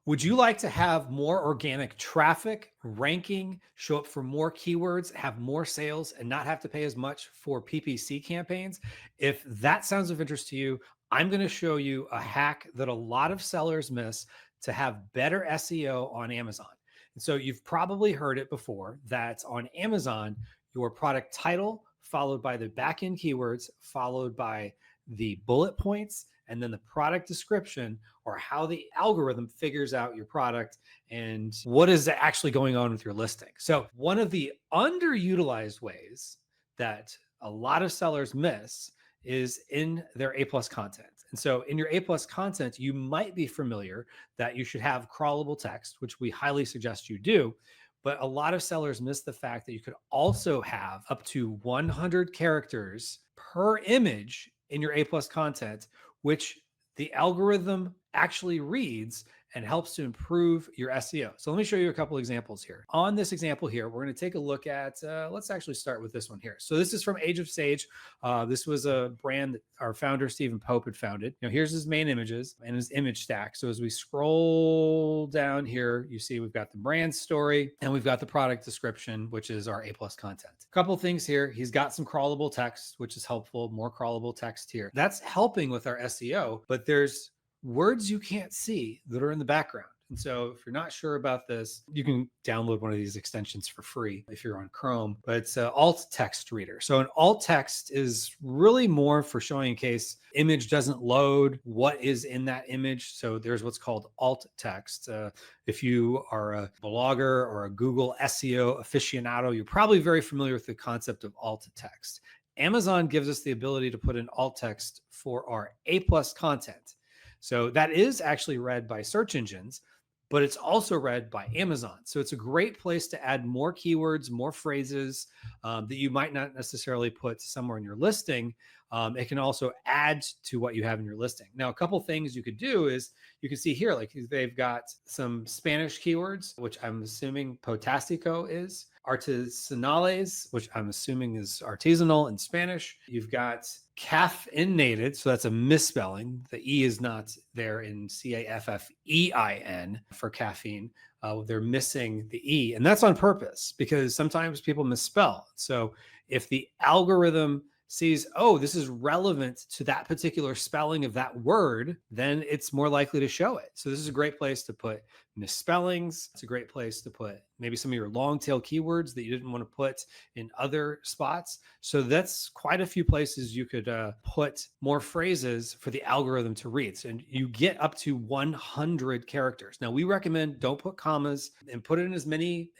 Would you like to have more organic traffic, ranking, show up for more keywords, have more sales, and not have to pay as much for PPC campaigns? If that sounds of interest to you, I'm going to show you a hack that a lot of sellers miss to have better SEO on Amazon. And so you've probably heard it before that on Amazon, your product title, followed by the backend keywords, followed by the bullet points, and then the product description, or how the algorithm figures out your product and what is actually going on with your listing. So one of the underutilized ways that a lot of sellers miss is in their A plus content. And so in your A plus content, you might be familiar that you should have crawlable text, which we highly suggest you do. But a lot of sellers miss the fact that you could also have up to 100 characters per image in your A plus content, which the algorithm actually reads and helps to improve your SEO. So let me show you a couple examples here. On this example here, we're going to take a look at, let's actually start with this one here. So this is from Age of Sage. This was a brand that our founder, Stephen Pope, had founded. Here's his main images and his image stack. So as we scroll down here, you see we've got the brand story and we've got the product description, which is our A plus content. A couple things here. He's got some crawlable text, which is helpful. More crawlable text here. That's helping with our SEO, but there's words you can't see that are in the background. And so if you're not sure about this, you can download one of these extensions for free if you're on Chrome, but it's an alt text reader. So an alt text is really more for showing in case image doesn't load what is in that image. So there's what's called alt text. If you are a blogger or a Google SEO aficionado, you're probably very familiar with the concept of alt text. Amazon gives us the ability to put in alt text for our A plus content. So that is actually read by search engines, but it's also read by Amazon. So it's a great place to add more keywords, more phrases that you might not necessarily put somewhere in your listing. It can also add to what you have in your listing. Now, a couple things you could do is you can see here, like they've got some Spanish keywords, which I'm assuming potásico is, artesanales, which I'm assuming is artisanal in Spanish. You've got caffeinated, so that's a misspelling. The E is not there in caffein for caffeine. They're missing the E, and that's on purpose because sometimes people misspell. So if the algorithm sees, oh, this is relevant to that particular spelling of that word, then it's more likely to show it. So this is a great place to put misspellings. It's a great place to put maybe some of your long tail keywords that you didn't want to put in other spots. So that's quite a few places you could put more phrases for the algorithm to read. So, and you get up to 100 characters. Now we recommend don't put commas and put it in as many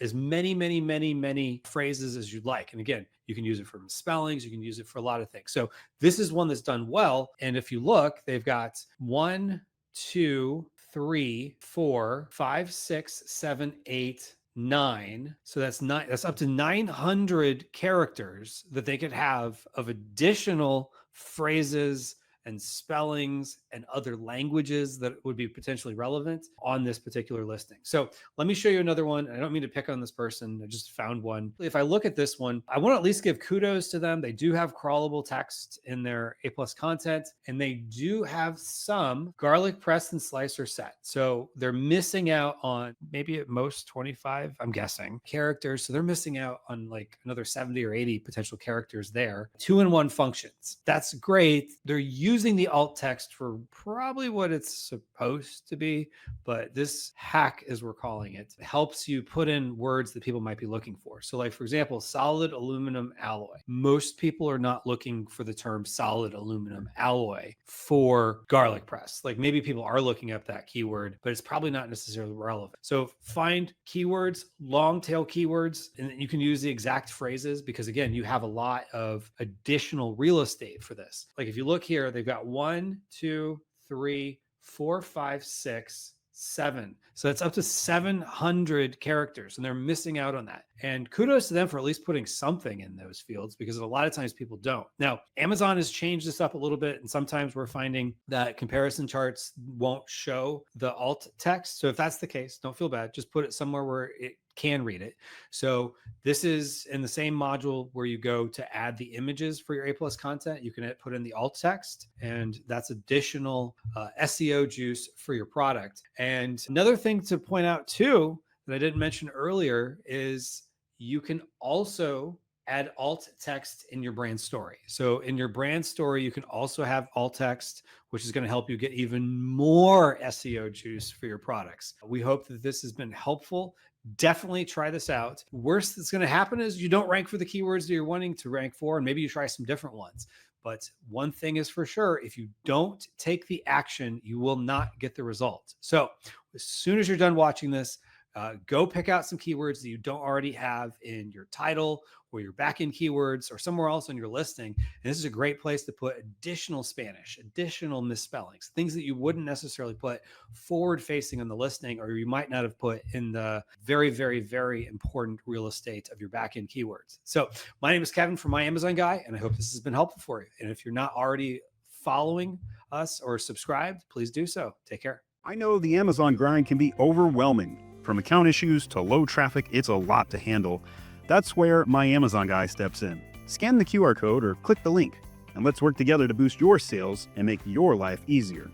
phrases as you'd like. And again, you can use it for spellings. You can use it for a lot of things. So this is one that's done well. And if you look, they've got 1, 2, 3, 4, 5, 6, 7, 8, 9. So that's up to 900 characters that they could have of additional phrases and spellings and other languages that would be potentially relevant on this particular listing. So let me show you another one. I don't mean to pick on this person. I just found one. If I look at this one, I want to at least give kudos to them. They do have crawlable text in their A plus content, and they do have some garlic press and slicer set. So they're missing out on maybe at most 25, I'm guessing, characters. So they're missing out on like another 70 or 80 potential characters there. 2-in-1 functions. That's great. They're using the alt text for probably what it's supposed to be, but this hack, as we're calling it, helps you put in words that people might be looking for. So like, for example, solid aluminum alloy. Most people are not looking for the term solid aluminum alloy for garlic press. Like maybe people are looking up that keyword, but it's probably not necessarily relevant. So find keywords, long tail keywords, and you can use the exact phrases because again, you have a lot of additional real estate for this. Like if you look here, they've got 1, 2, 3, 4, 5, 6, 7. So that's up to 700 characters, and they're missing out on that. And kudos to them for at least putting something in those fields, because a lot of times people don't. Now, Amazon has changed this up a little bit, and sometimes we're finding that comparison charts won't show the alt text. So if that's the case, don't feel bad. Just put it somewhere where it can read it. So this is in the same module where you go to add the images for your A+ content. You can put in the alt text, and that's additional SEO juice for your product. And another thing to point out too that I didn't mention earlier is you can also add alt text in your brand story. So in your brand story, you can also have alt text, which is going to help you get even more SEO juice for your products. We hope that this has been helpful. Definitely try this out. Worst that's going to happen is you don't rank for the keywords that you're wanting to rank for, and maybe you try some different ones. But one thing is for sure, if you don't take the action, you will not get the result. So as soon as you're done watching this, go pick out some keywords that you don't already have in your title or your backend keywords or somewhere else on your listing. And this is a great place to put additional Spanish, additional misspellings, things that you wouldn't necessarily put forward facing on the listing, or you might not have put in the very, very, very important real estate of your backend keywords. So my name is Kevin from My Amazon Guy, and I hope this has been helpful for you. And if you're not already following us or subscribed, please do so. Take care. I know the Amazon grind can be overwhelming. From account issues to low traffic, it's a lot to handle. That's where My Amazon Guy steps in. Scan the QR code or click the link, and let's work together to boost your sales and make your life easier.